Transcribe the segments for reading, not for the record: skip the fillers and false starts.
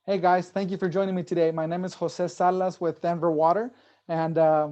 Hey guys, thank you for joining me today. My name is Jose Salas with Denver Water, and I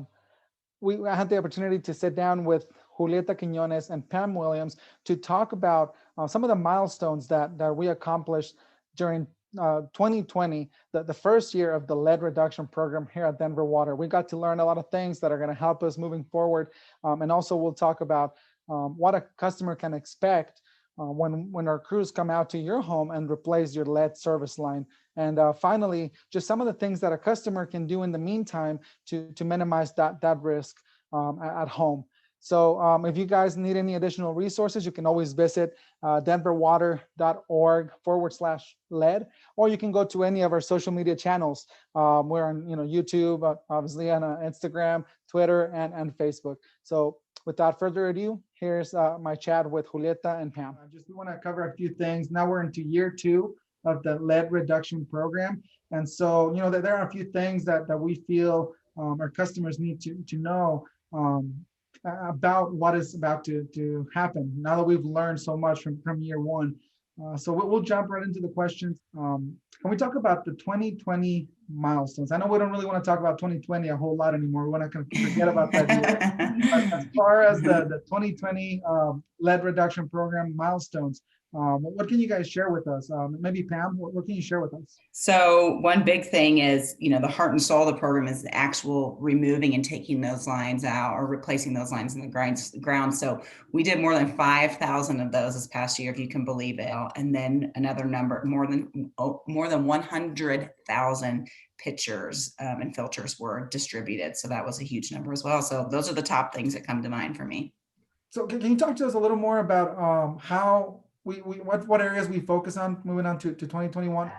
had the opportunity to sit down with Julieta Quiñones and Pam Williams to talk about some of the milestones that we accomplished during 2020, the first year of the lead reduction program here at Denver Water. We got to learn a lot of things that are going to help us moving forward, and also we'll talk about what a customer can expect when our crews come out to your home and replace your lead service line. And finally, just some of the things that a customer can do in the meantime to minimize that risk at home. So if you guys need any additional resources, you can always visit denverwater.org/lead, or you can go to any of our social media channels. We're on YouTube, obviously on Instagram, Twitter, and Facebook. So without further ado, here's my chat with Julieta and Pam. Just we want to cover a few things. Now we're into year 2 of the lead reduction program. And so, there are a few things that we feel our customers need to know about what is about to happen now that we've learned so much from year 1. So we'll jump right into the questions. Can we talk about the 2020 milestones? I know we don't really want to talk about 2020 a whole lot anymore. We want to kind of forget about that year. But as far as the 2020 lead reduction program milestones, what can you guys share with us? Maybe Pam, what can you share with us? So one big thing is, the heart and soul of the program is the actual removing and taking those lines out or replacing those lines in the ground. So we did more than 5,000 of those this past year, if you can believe it. And then another number, more than 100,000 pictures and filters were distributed. So that was a huge number as well. So those are the top things that come to mind for me. So can you talk to us a little more about how what areas we focus on moving on to 2021?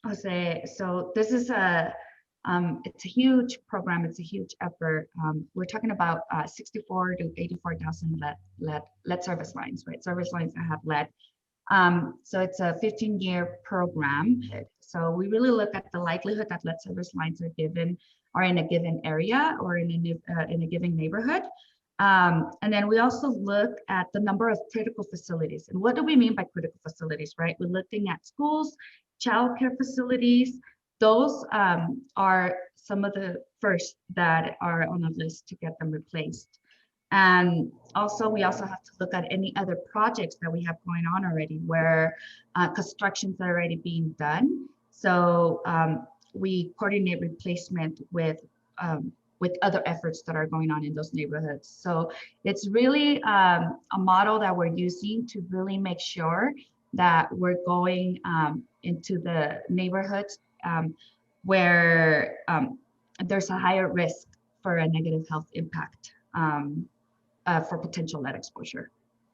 Jose, so this is it's a huge program. It's a huge effort. We're talking about 64 to 84,000 lead service lines, right? Service lines that have lead. So it's a 15-year program. So we really look at the likelihood that lead service lines are in a given area or in a given neighborhood. And then we also look at the number of critical facilities. And what do we mean by critical facilities, right? We're looking at schools, childcare facilities. Those are some of the first that are on the list to get them replaced. And also, we also have to look at any other projects that we have going on already where constructions are already being done. So we coordinate replacement with other efforts that are going on in those neighborhoods. So it's really a model that we're using to really make sure that we're going into the neighborhoods where there's a higher risk for a negative health impact for potential lead exposure.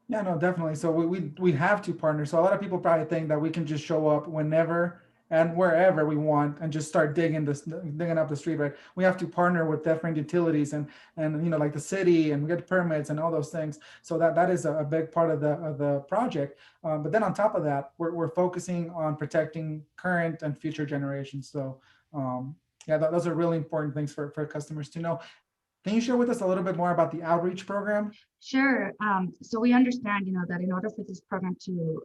Yeah, no, definitely. So we have to partner. So a lot of people probably think that we can just show up whenever and wherever we want and just start digging up the street, right? We have to partner with different utilities and like the city, and we get permits and all those things. So that is a big part of the project. But then on top of that, we're focusing on protecting current and future generations. So yeah, those are really important things for customers to know. Can you share with us a little bit more about the outreach program? Sure. So we understand, that in order for this program to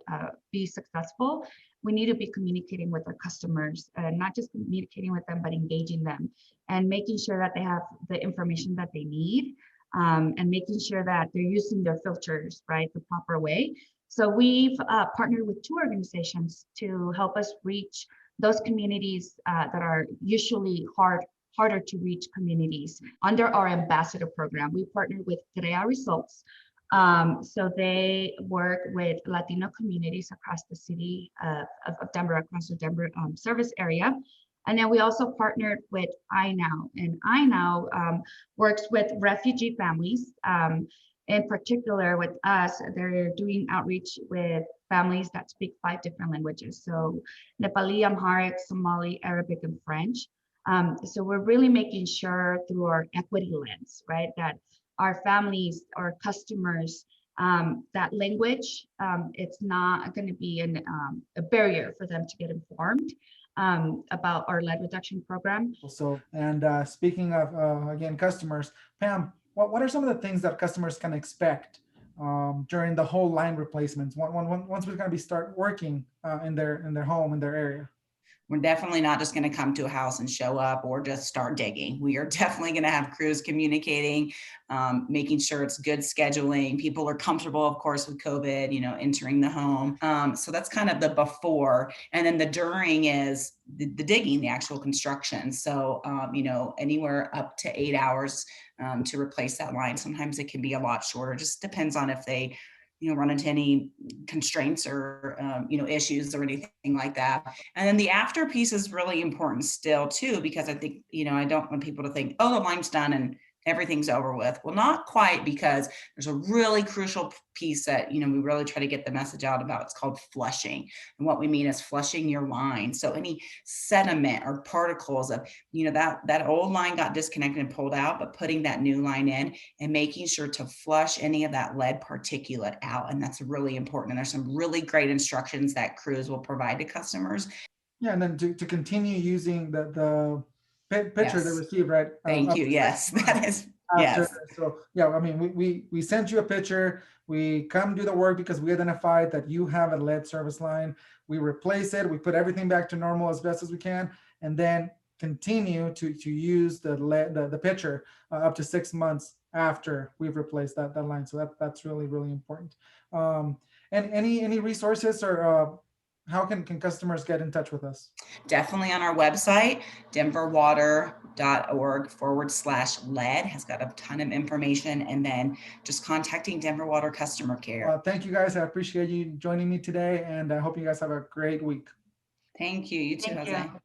be successful, we need to be communicating with our customers, not just communicating with them, but engaging them and making sure that they have the information that they need, and making sure that they're using their filters, right, the proper way. So we've partnered with 2 organizations to help us reach those communities that are usually harder to reach communities under our ambassador program. We partnered with Crea Results. So they work with Latino communities across the city of Denver, across the Denver service area. And then we also partnered with iNow, and iNow works with refugee families. In particular with us, they're doing outreach with families that speak 5 different languages. So Nepali, Amharic, Somali, Arabic, and French. So we're really making sure through our equity lens, right, that our families, our customers, that language, it's not going to be a barrier for them to get informed about our lead reduction program. So, and speaking of, again, customers, Pam, what are some of the things that customers can expect during the whole line replacements once we're going to start working in their home, in their area? We're definitely not just going to come to a house and show up or just start digging. We are definitely going to have crews communicating, making sure it's good scheduling. People are comfortable, of course, with COVID, entering the home. So that's kind of the before. And then the during is the digging, the actual construction. So, anywhere up to 8 hours to replace that line. Sometimes it can be a lot shorter. Just depends on if they run into any constraints or, issues or anything like that. And then the after piece is really important still too, because I think, I don't want people to think, oh, the line's done and everything's over with. Well, not quite, because there's a really crucial piece that, we really try to get the message out about. It's called flushing. And what we mean is flushing your line. So any sediment or particles of, that old line got disconnected and pulled out, but putting that new line in and making sure to flush any of that lead particulate out. And that's really important. And there's some really great instructions that crews will provide to customers. Yeah, and then to continue using the picture they Yes. received, right? Thank you. Yes, that is, After, yes. so yeah, I mean, we sent you a picture. We come do the work because we identified that you have a lead service line. We replace it. We put everything back to normal as best as we can, and then continue to use the picture up to 6 months after we've replaced that line. So that's really really important. And any resources or how can customers get in touch with us? Definitely on our website, denverwater.org/lead has got a ton of information, and then just contacting Denver Water customer care. Thank you guys. I appreciate you joining me today, and I hope you guys have a great week. Thank you. You too, Thank Jose. you.